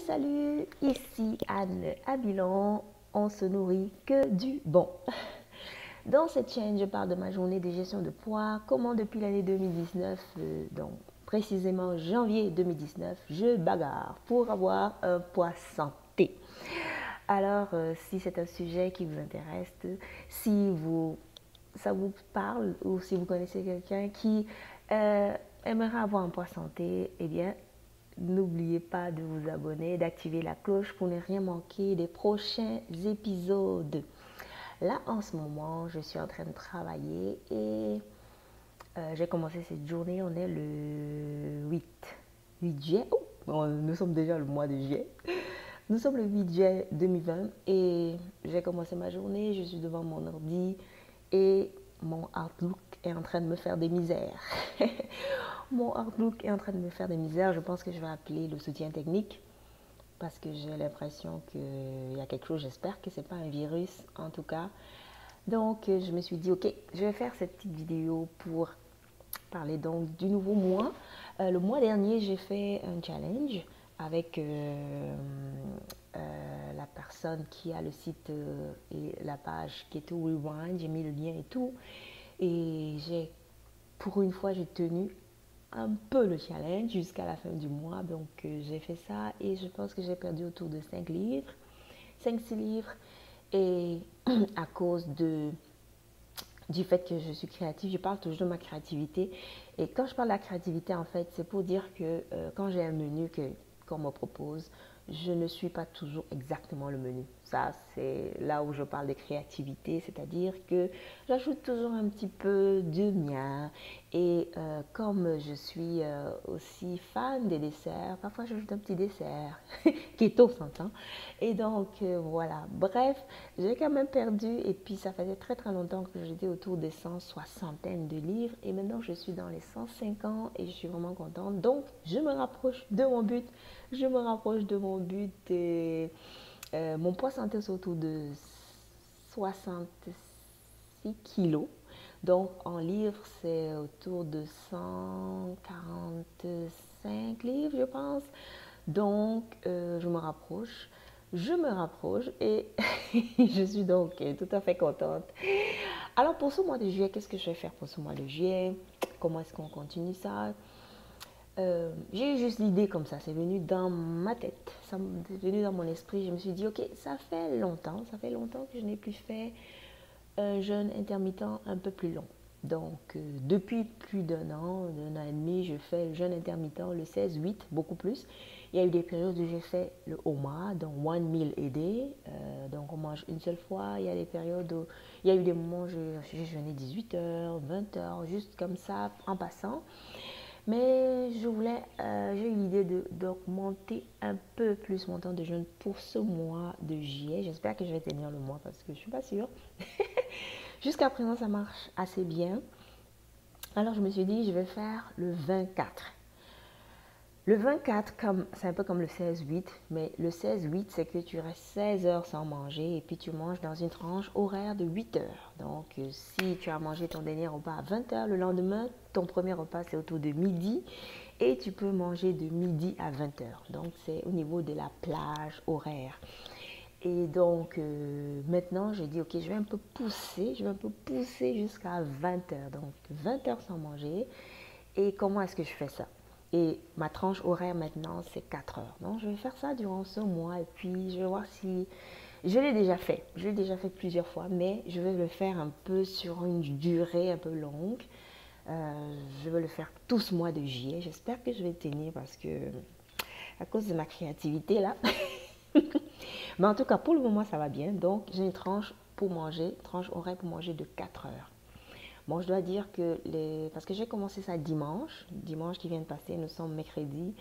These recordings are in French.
Salut, ici Anne Abilon, on se nourrit que du bon. Dans cette chaîne, je parle de ma journée de gestion de poids, comment depuis l'année 2019, donc précisément janvier 2019, je bagarre pour avoir un poids santé. Alors, si c'est un sujet qui vous intéresse, ça vous parle ou si vous connaissez quelqu'un qui aimerait avoir un poids santé, eh bien, n'oubliez pas de vous abonner, d'activer la cloche pour ne rien manquer des prochains épisodes. Là, en ce moment, je suis en train de travailler et j'ai commencé cette journée, on est le 8 juillet. Oh, bon, nous sommes déjà le mois de juillet. Nous sommes le 8 juillet 2020 et j'ai commencé ma journée, je suis devant mon ordi et mon Outlook est en train de me faire des misères. Mon Outlook est en train de me faire des misères. Je pense que je vais appeler le soutien technique parce que j'ai l'impression qu'il y a quelque chose. J'espère que ce n'est pas un virus en tout cas. Donc, je me suis dit, ok, je vais faire cette petite vidéo pour parler donc du nouveau mois. Le mois dernier, j'ai fait un challenge avec la personne qui a le site et la page Keto Rewind. J'ai mis le lien et tout. Et pour une fois, j'ai tenu un peu le challenge jusqu'à la fin du mois. Donc, j'ai fait ça et je pense que j'ai perdu autour de 5 livres, 5-6 livres. Et à cause du fait que je suis créative, je parle toujours de ma créativité. Et quand je parle de la créativité, en fait, c'est pour dire que quand j'ai un menu qu'on me propose, je ne suis pas toujours exactement le menu. Ça, c'est là où je parle de créativité, c'est-à-dire que j'ajoute toujours un petit peu de mien. Et comme je suis aussi fan des desserts, parfois j'ajoute un petit dessert, keto s'entend. Et donc voilà, bref, j'ai quand même perdu et puis ça faisait très très longtemps que j'étais autour des 160 de livres et maintenant je suis dans les 150 et je suis vraiment contente. Donc je me rapproche de mon but, je me rapproche de mon but et mon poids santé c'est autour de 66 kilos. Donc en livres, c'est autour de 145 livres, je pense. Donc, je me rapproche et je suis donc tout à fait contente. Alors, pour ce mois de juillet, qu'est-ce que je vais faire pour ce mois de juillet? Comment est-ce qu'on continue ça? J'ai eu juste l'idée comme ça, c'est venu dans ma tête, ça est venu dans mon esprit. Je me suis dit, ok, ça fait longtemps que je n'ai plus fait un jeûne intermittent un peu plus long. Donc, depuis plus d'un an et demi, je fais le jeûne intermittent le 16-8, beaucoup plus. Il y a eu des périodes où j'ai fait le OMA, donc One Meal a Day. Donc, on mange une seule fois. Il y a des périodes où il y a eu des moments où j'ai jeûné 18 heures, 20 heures, juste comme ça, en passant. Mais j'ai eu l'idée d'augmenter un peu plus mon temps de jeûne pour ce mois de juillet. J'espère que je vais tenir le mois parce que je ne suis pas sûre. Jusqu'à présent, ça marche assez bien. Alors, je me suis dit, je vais faire le 24. Le 24, c'est un peu comme le 16-8, mais le 16-8, c'est que tu restes 16 heures sans manger et puis tu manges dans une tranche horaire de 8 heures. Donc, si tu as mangé ton dernier repas à 20 heures, le lendemain, ton premier repas, c'est autour de midi et tu peux manger de midi à 20 heures. Donc, c'est au niveau de la plage horaire. Et donc, maintenant, j'ai dit, ok, je vais un peu pousser jusqu'à 20 heures. Donc, 20 heures sans manger. Et comment est-ce que je fais ça? Et ma tranche horaire maintenant, c'est 4 heures. Donc, je vais faire ça durant ce mois et puis je vais voir si... Je l'ai déjà fait. Je l'ai déjà fait plusieurs fois, mais je vais le faire un peu sur une durée un peu longue. Je vais le faire tout ce mois de juillet. J'espère que je vais tenir parce que, à cause de ma créativité là, mais en tout cas, pour le moment, ça va bien. Donc, j'ai une tranche horaire pour manger de 4 heures. Bon, je dois dire que parce que j'ai commencé ça dimanche qui vient de passer, nous sommes mercredi.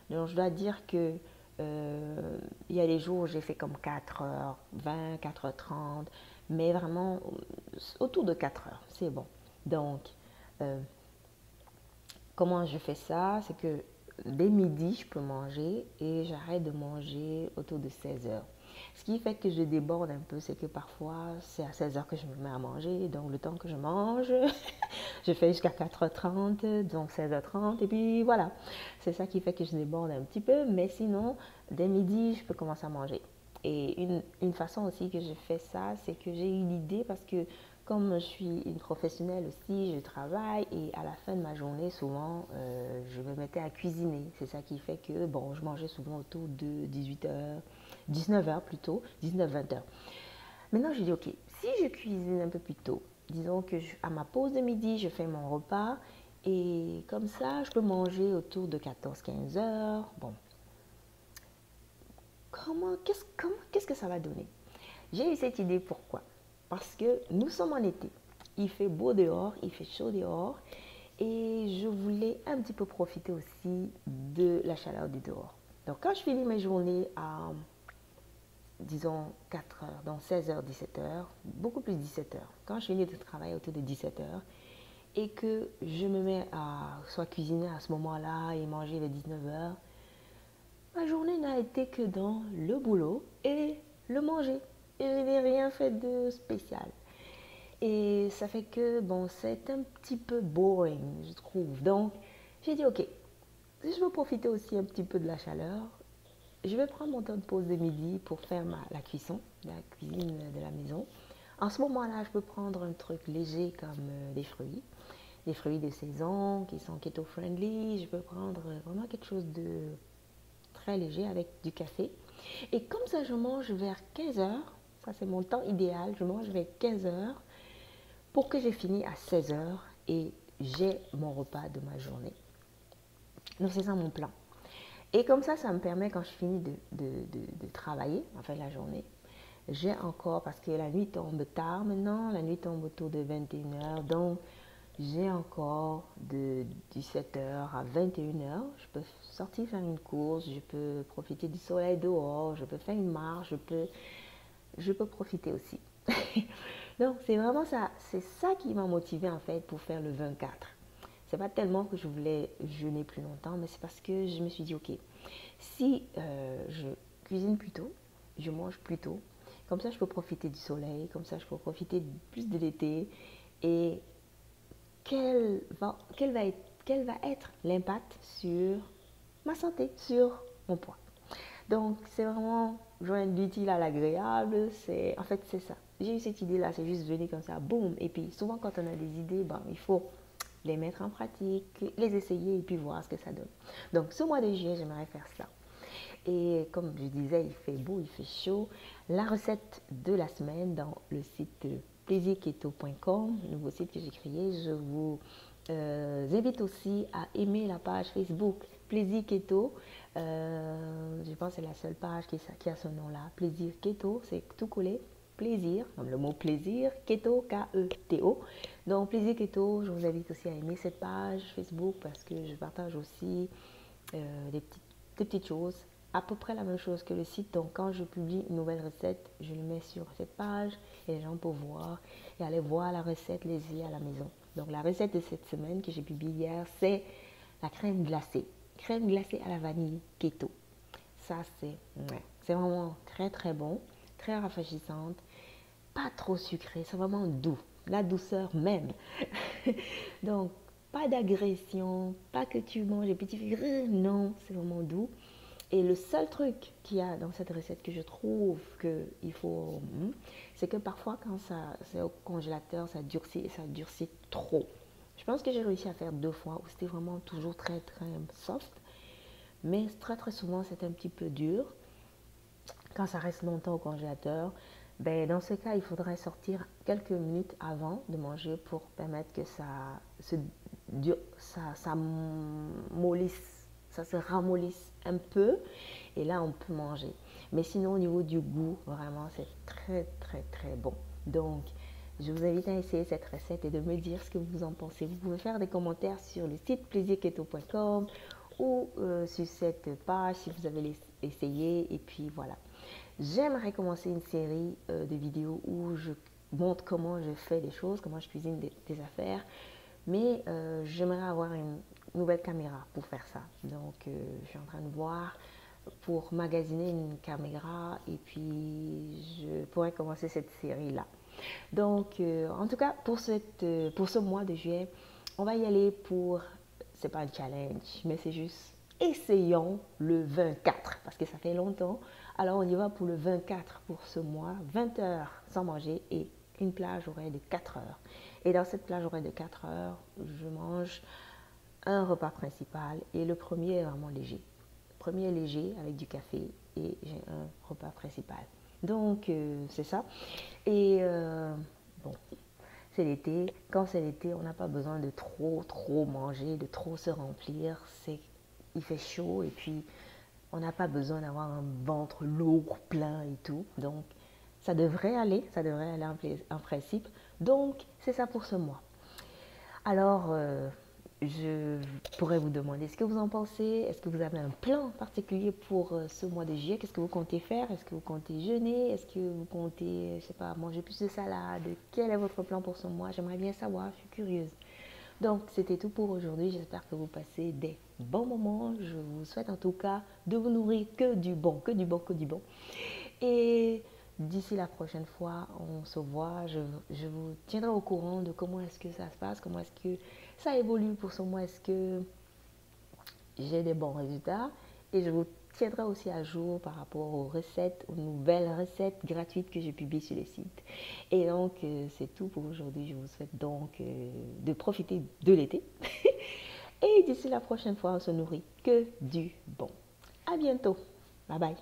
Donc, je dois dire que il y a des jours où j'ai fait comme 4h20, 4h30, mais vraiment autour de 4 heures, c'est bon. Donc, comment je fais ça? C'est que dès midi, je peux manger et j'arrête de manger autour de 16 heures. Ce qui fait que je déborde un peu, c'est que parfois, c'est à 16h que je me mets à manger. Donc, le temps que je mange, je fais jusqu'à 4h30, donc 16h30. Et puis, voilà. C'est ça qui fait que je déborde un petit peu. Mais sinon, dès midi, je peux commencer à manger. Et une façon aussi que je fais ça, c'est que j'ai eu l'idée parce que comme je suis une professionnelle aussi, je travaille et à la fin de ma journée, souvent, je me mettais à cuisiner. C'est ça qui fait que, bon, je mangeais souvent autour de 18h, 19h plutôt, 19-20h. Maintenant, je dis, ok, si je cuisine un peu plus tôt, disons que à ma pause de midi, je fais mon repas et comme ça, je peux manger autour de 14-15 heures. Bon, qu'est-ce que ça va donner? J'ai eu cette idée pourquoi? Parce que nous sommes en été. Il fait beau dehors, il fait chaud dehors et je voulais un petit peu profiter aussi de la chaleur du dehors. Donc quand je finis mes journées à, disons, 4 heures, donc 16h, 17h, beaucoup plus 17h, quand je finis de travailler autour de 17h et que je me mets à soit cuisiner à ce moment-là et manger vers 19h, ma journée n'a été que dans le boulot et le manger. Et je n'ai rien fait de spécial. Et ça fait que, bon, c'est un petit peu boring, je trouve. Donc, j'ai dit, ok, si je veux profiter aussi un petit peu de la chaleur, je vais prendre mon temps de pause de midi pour faire la cuisson, la cuisine de la maison. En ce moment-là, je peux prendre un truc léger comme des fruits de saison qui sont keto-friendly. Je peux prendre vraiment quelque chose de très léger avec du café. Et comme ça, je mange vers 15 heures. Ça, c'est mon temps idéal. Je mange vers 15 heures pour que j'ai fini à 16 heures et j'ai mon repas de ma journée. Donc, c'est ça mon plan. Et comme ça me permet, quand je finis de travailler, en fin de la journée, j'ai encore, parce que la nuit tombe tard maintenant, la nuit tombe autour de 21 heures, donc j'ai encore de 17h à 21h. Je peux sortir faire une course, je peux profiter du soleil dehors, je peux faire une marche, je peux profiter aussi. Donc c'est vraiment ça, c'est ça qui m'a motivée en fait pour faire le 24. C'est pas tellement que je voulais jeûner plus longtemps, mais c'est parce que je me suis dit, ok, si je cuisine plus tôt, je mange plus tôt, comme ça je peux profiter du soleil, comme ça je peux profiter plus de l'été et quel va être l'impact sur ma santé, sur mon poids. Donc, c'est vraiment joindre l'utile à l'agréable. En fait, c'est ça. J'ai eu cette idée-là, c'est juste venu comme ça, boum. Et puis, souvent, quand on a des idées, ben, il faut les mettre en pratique, les essayer et puis voir ce que ça donne. Donc, ce mois de juillet, j'aimerais faire ça. Et comme je disais, il fait beau, il fait chaud. La recette de la semaine dans le site plaisirketo.com, le nouveau site que j'ai créé. Je vous invite aussi à aimer la page Facebook Plaisir Keto. Je pense que c'est la seule page qui a ce nom-là. Plaisir Keto, c'est tout collé. Plaisir, comme le mot plaisir, keto, K-E-T-O. Donc, Plaisir Keto, je vous invite aussi à aimer cette page Facebook parce que je partage aussi des petites choses, à peu près la même chose que le site. Donc, quand je publie une nouvelle recette, je le mets sur cette page et les gens peuvent voir et aller voir la recette les yeux à la maison. Donc, la recette de cette semaine que j'ai publiée hier, c'est la crème glacée. Crème glacée à la vanille keto. Ça, c'est vraiment très, très bon, très rafraîchissante, pas trop sucré, c'est vraiment doux, la douceur même. Donc, pas d'agression, pas que tu manges et puis tu fais non, c'est vraiment doux. Et le seul truc qu'il y a dans cette recette que je trouve qu'il faut, c'est que parfois quand c'est au congélateur, ça durcit et ça durcit trop. Je pense que j'ai réussi à faire 2 fois où c'était vraiment toujours très très soft, mais très très souvent c'est un petit peu dur. Quand ça reste longtemps au congélateur, ben dans ce cas, il faudrait sortir quelques minutes avant de manger pour permettre que ça mollisse, ça se ramollisse un peu et là on peut manger. Mais sinon au niveau du goût, vraiment c'est très très très bon. Donc je vous invite à essayer cette recette et de me dire ce que vous en pensez. Vous pouvez faire des commentaires sur le site plaisirketo.com ou sur cette page si vous avez essayé et puis voilà. J'aimerais commencer une série de vidéos où je montre comment je fais des choses, comment je cuisine des affaires, mais j'aimerais avoir une nouvelle caméra pour faire ça. Donc, je suis en train de voir pour magasiner une caméra et puis je pourrais commencer cette série-là. Donc, en tout cas, pour ce mois de juillet, on va y aller pour, c'est pas un challenge, mais c'est juste, essayons le 24, parce que ça fait longtemps. Alors, on y va pour le 24 pour ce mois, 20 heures sans manger et une plage horaire de 4 heures. Et dans cette plage horaire de 4 heures, je mange un repas principal et le premier est vraiment léger. Le premier est léger avec du café et j'ai un repas principal. Donc, c'est ça. Et bon, c'est l'été. Quand c'est l'été, on n'a pas besoin de trop manger, de trop se remplir. Il fait chaud et puis on n'a pas besoin d'avoir un ventre lourd, plein et tout. Donc, ça devrait aller en principe. Donc, c'est ça pour ce mois. Alors, je pourrais vous demander ce que vous en pensez. Est-ce que vous avez un plan particulier pour ce mois de juillet? Qu'est-ce que vous comptez faire? Est-ce que vous comptez jeûner? Est-ce que vous comptez, je sais pas, manger plus de salade? Quel est votre plan pour ce mois? J'aimerais bien savoir, je suis curieuse. Donc, c'était tout pour aujourd'hui. J'espère que vous passez des bons moments. Je vous souhaite en tout cas de vous nourrir que du bon, que du bon, que du bon. Et d'ici la prochaine fois, on se voit. Je vous tiendrai au courant de comment est-ce que ça se passe, comment est-ce que ça évolue pour ce mois. Est-ce que j'ai des bons résultats? Et je vous tiendrai aussi à jour par rapport aux recettes, aux nouvelles recettes gratuites que j'ai publiées sur le site. Et donc, c'est tout pour aujourd'hui. Je vous souhaite donc de profiter de l'été. Et d'ici la prochaine fois, on se nourrit que du bon. À bientôt. Bye bye.